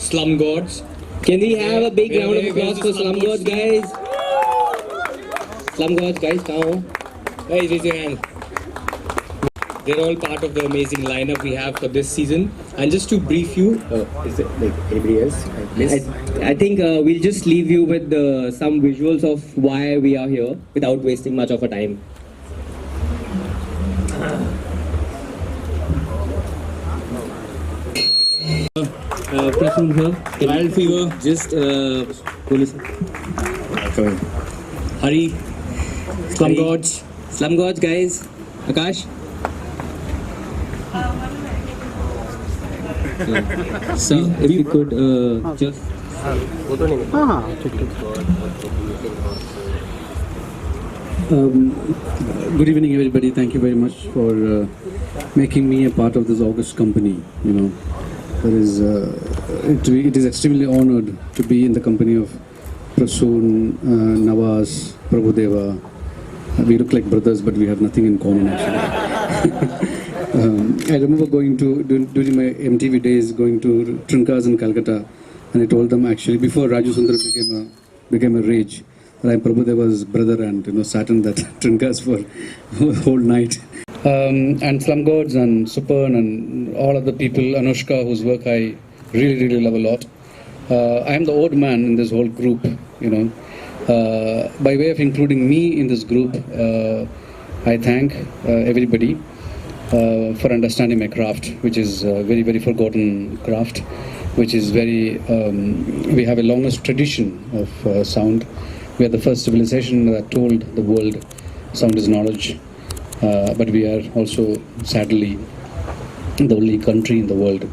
Slum Gods. Can we have a big round of applause for Slum Gods, guys? Slum Gods, guys, come. Guys, raise your hand. They're all part of the amazing lineup we have for this season. And just to brief you, is it like anybody else? I think we'll just leave you with some visuals of why we are here without wasting much of our time. Prasoon here. Wild Fever. Just police. Hari. Slum Gods. Slum Gods, guys. Akash. So, if you could just. Good evening, everybody. Thank you very much for making me a part of this August company. You know, it is extremely honored to be in the company of Prasoon, Nawaz, Prabhudeva. We look like brothers, but we have nothing in common actually. I remember going to, during my MTV days, going to Trinkas in Calcutta, and I told them actually before Raju Sundar became a rage, that I'm Prabhudeva's brother, and sat in that Trinkas for the whole night. And Slum Gods and Supern and all of the people, Anushka, whose work I really love a lot. I am the odd man in this whole group, By way of including me in this group, I thank everybody for understanding my craft, which is a very forgotten craft, which is we have a longest tradition of sound. We are the first civilization that told the world sound is knowledge, but we are also sadly the only country in the world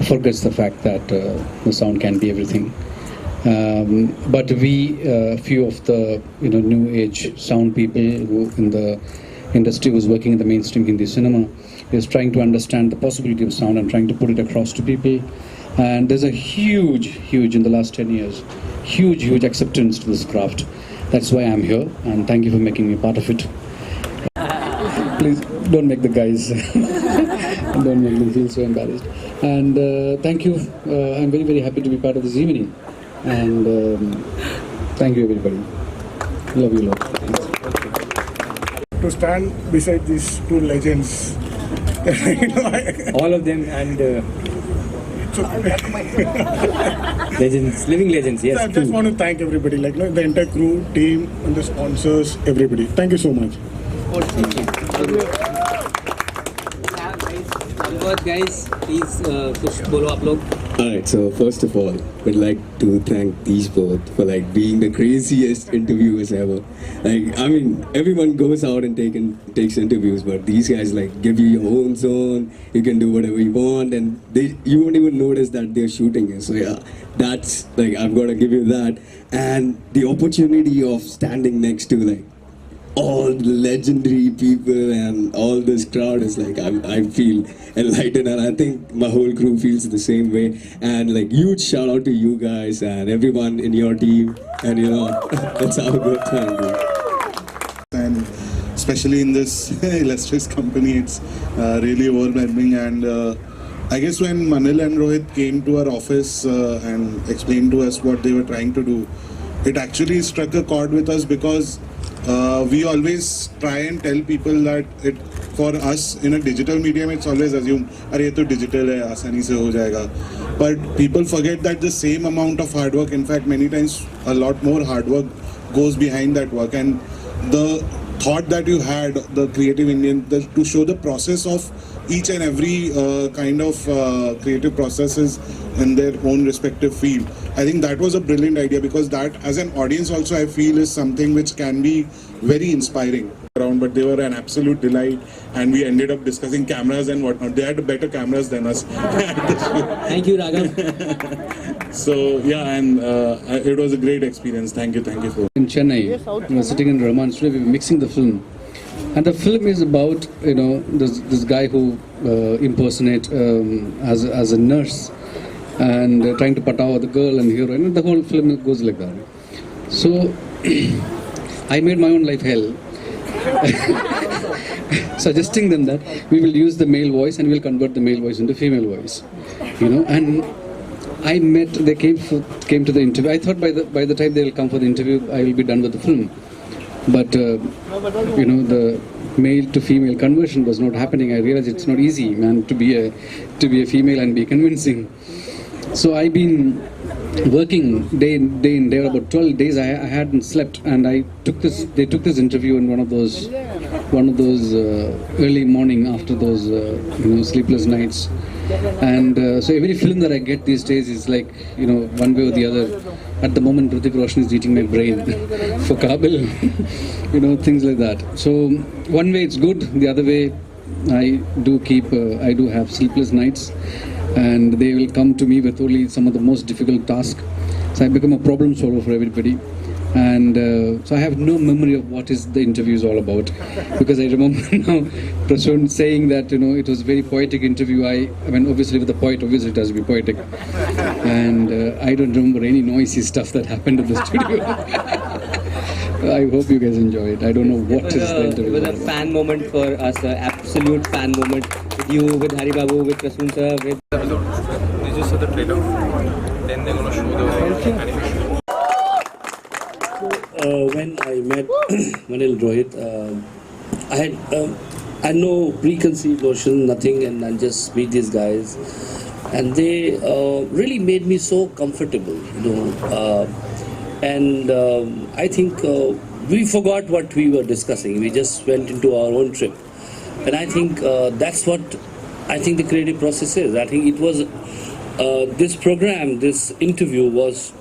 forgets the fact that the sound can be everything. But we, few of the new age sound people who in the industry was working in the mainstream Hindi cinema, is trying to understand the possibility of sound and trying to put it across to people. And there's a huge in the last 10 years, huge acceptance to this craft. That's why I'm here, and thank you for making me a part of it. Please don't make the guys, don't make them feel so embarrassed. And thank you. I'm very happy to be part of this evening. And thank you, everybody. Love you, lot. To stand beside these two legends, all of them, and legends, living legends, yes. So I just want to thank everybody, the entire crew, team, and the sponsors, everybody. Thank you so much. Guys, please push bolo up log. Alright, so first of all, we'd like to thank these both for being the craziest interviewers ever. Everyone goes out and takes interviews, but these guys give you your own zone. You can do whatever you want, and you won't even notice that they're shooting you. So yeah, that's I've got to give you that, and the opportunity of standing next to all the legendary people and all this crowd is I feel enlightened, and I think my whole crew feels the same way. And huge shout out to you guys and everyone in your team, and let's have a good time, dude. And especially in this illustrious company, it's really overwhelming. And I guess when Manil and Rohit came to our office and explained to us what they were trying to do, it actually struck a chord with us, because we always try and tell people that for us in a digital medium, it's always assumed, "Arey, to digital hai, aasani se ho jayega." But people forget that the same amount of hard work, in fact, many times a lot more hard work goes behind that work. And the thought that you had, the creative Indian, to show the process of each and every kind of creative processes in their own respective field. I think that was a brilliant idea, because that as an audience also I feel is something which can be very inspiring. But they were an absolute delight, and we ended up discussing cameras and whatnot. They had better cameras than us. Thank you, Raghav. So yeah, and it was a great experience. Thank you for. In Chennai, sitting in Rahman Studio, we were mixing the film. And the film is about, this guy who impersonate as a nurse and trying to pataw the girl and heroine. And the whole film goes like that. So I made my own life hell, suggesting them that we will use the male voice and we'll convert the male voice into female voice, and I met. They came to the interview. I thought by the time they will come for the interview, I will be done with the film. But the male to female conversion was not happening. I realized it's not easy, man, to be a female and be convincing. So I've been working day in day out. About 12 days I hadn't slept, and they took this interview in one of those early morning after those sleepless nights. And so every film that I get these days is like, one way or the other. At the moment, Hrithik Roshan is eating my brain for Kabil, things like that. So one way it's good, the other way I do have sleepless nights, and they will come to me with only some of the most difficult tasks. So I become a problem solver for everybody. And so I have no memory of what is the interview is all about, because I remember now Prasoon saying that it was a very poetic interview. I mean, obviously with the poet, obviously it has to be poetic, and I don't remember any noisy stuff that happened in the studio. I hope you guys enjoy it. I don't know what is the interview. It was a fan moment for us, an absolute fan moment with you, with Hari Babu, with Prasoon sir, with. They just saw the trailer. Then they're gonna show the animation. When I met Manil Rohit, I had no preconceived notion, nothing, and I just meet these guys, and they really made me so comfortable, and I think we forgot what we were discussing. We just went into our own trip, and I think that's what I think the creative process is. I think it was this program, this interview was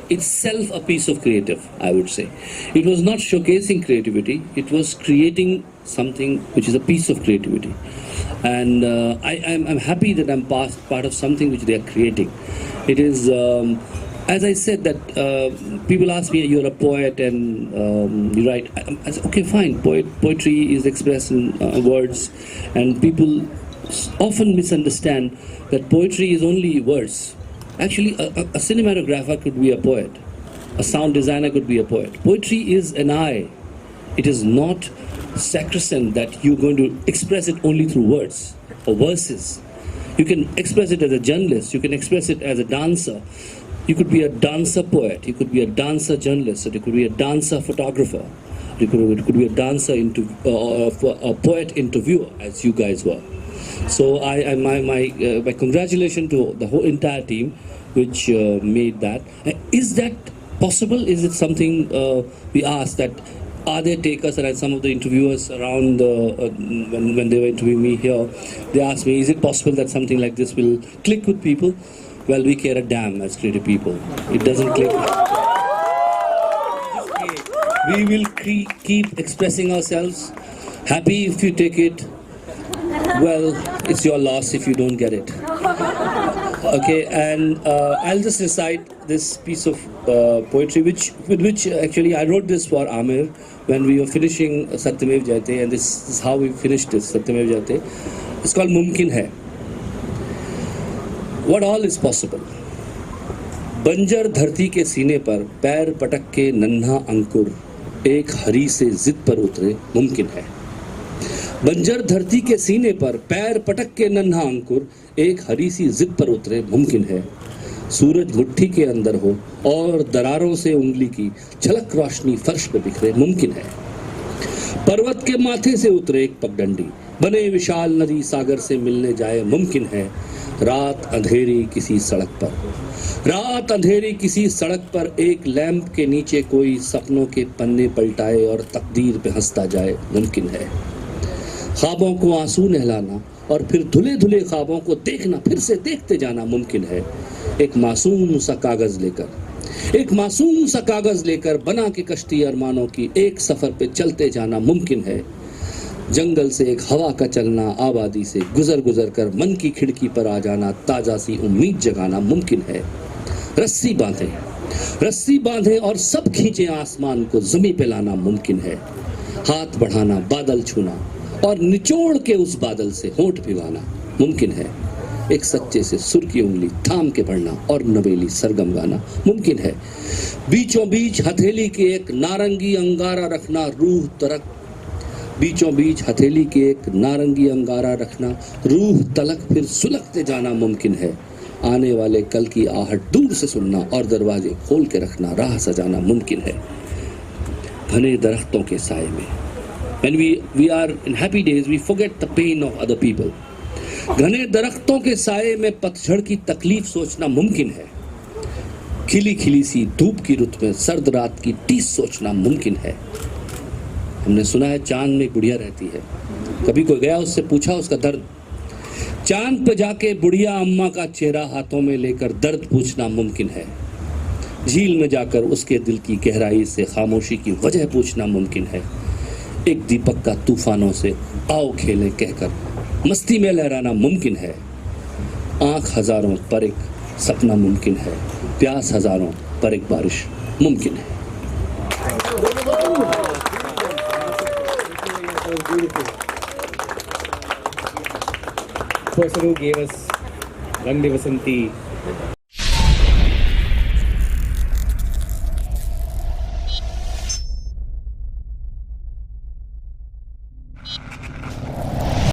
itself a piece of creative, I would say. It was not showcasing creativity, it was creating something which is a piece of creativity. And I'm happy that I'm part of something which they are creating. It is, as I said, that people ask me, you're a poet and you write. I said, okay, fine, poetry is expressed in words, and people often misunderstand that poetry is only words. Actually, a cinematographer could be a poet. A sound designer could be a poet. Poetry is an eye. It is not sacrosanct that you're going to express it only through words or verses. You can express it as a journalist. You can express it as a dancer. You could be a dancer poet. You could be a dancer journalist. Or you could be a dancer photographer. You could be a dancer a poet interviewer, as you guys were. So my congratulations to the whole entire team which made that. Is that possible? Is it something we asked that? Are there takers? And some of the interviewers around when they were interviewing me here, they asked me, is it possible that something like this will click with people? Well, we care a damn as creative people. It doesn't click. We will keep expressing ourselves. Happy if you take it. Well, it's your loss if you don't get it. Okay, and I'll just recite this piece of poetry, with which actually I wrote this for Amir when we were finishing Satyamev Jayate, and this is how we finished this Satyamev Jayate. It's called Mumkin Hai. What all is possible? बंजर धरती के सीने पर पैर पटक के नन्हा अंकुर एक हरी से जिद पर उतरे मुमकिन है. बंजर धरती के सीने पर पैर पटक के नन्हा अंकुर एक हरी सी जिद पर उतरे मुमकिन है. सूरज मुट्ठी के अंदर हो और दरारों से उंगली की झलक रोशनी फर्श पर बिखरे मुमकिन है. पर्वत के माथे से उतरे एक पगडंडी बने विशाल नदी सागर से मिलने जाए मुमकिन है. रात अंधेरी किसी सड़क पर एक लैंप के नीचे कोई सपनों के पन्ने पलटाए और तकदीर पे हंसता जाए मुमकिन है. ख्वाबों को आंसू नहलाना और फिर धुले धुले ख्वाबों को देखना, फिर से देखते जाना मुमकिन है. एक मासूम सा कागज लेकर बना के कश्ती अरमानों की एक सफर पे चलते जाना मुमकिन है. जंगल से एक हवा का चलना, आबादी से गुजर कर मन की खिड़की पर आ जाना, ताजा सी उम्मीद जगाना मुमकिन है. रस्सी बांधे और सब खींचे आसमान को ज़मीं पे लाना मुमकिन है. हाथ बढ़ाना, बादल छूना और निचोड़ के उस बादल से होंठ भिगाना मुमकिन है. एक सच्चे से सुर की उंगली थाम के पढ़ना और नवेली सरगम गाना मुमकिन है. बीचों बीच हथेली के एक नारंगी अंगारा रखना, रूह तलक फिर सुलगते जाना मुमकिन है. आने वाले कल की आहट दूर से सुनना और दरवाजे खोल के रखना, राह सजाना मुमकिन है घने दरख्तों के साए में। When we are in happy days, we forget the pain of other people. घने दरख्तों के साए में पतझड़ की तकलीफ सोचना मुमकिन है। खिली खिली सी धूप की रुत में सर्द रात की टीस सोचना मुमकिन है। हमने सुना है चांद में एक बुढ़िया रहती है, कभी कोई गया उससे पूछा उसका दर्द। चांद पे जाके बुढ़िया अम्मा का चेहरा हाथों में लेकर दर्द पूछना मुमकिन है। झील में जाकर उसके दिल की गहराई से खामोशी की वजह पूछना मुमकिन है। एक दीपक का तूफानों से आओ खेलें कहकर मस्ती में लहराना मुमकिन है। आंख हजारों पर एक सपना मुमकिन है, प्यास हजारों पर एक बारिश मुमकिन है। Person who gave us Rang De Vasanti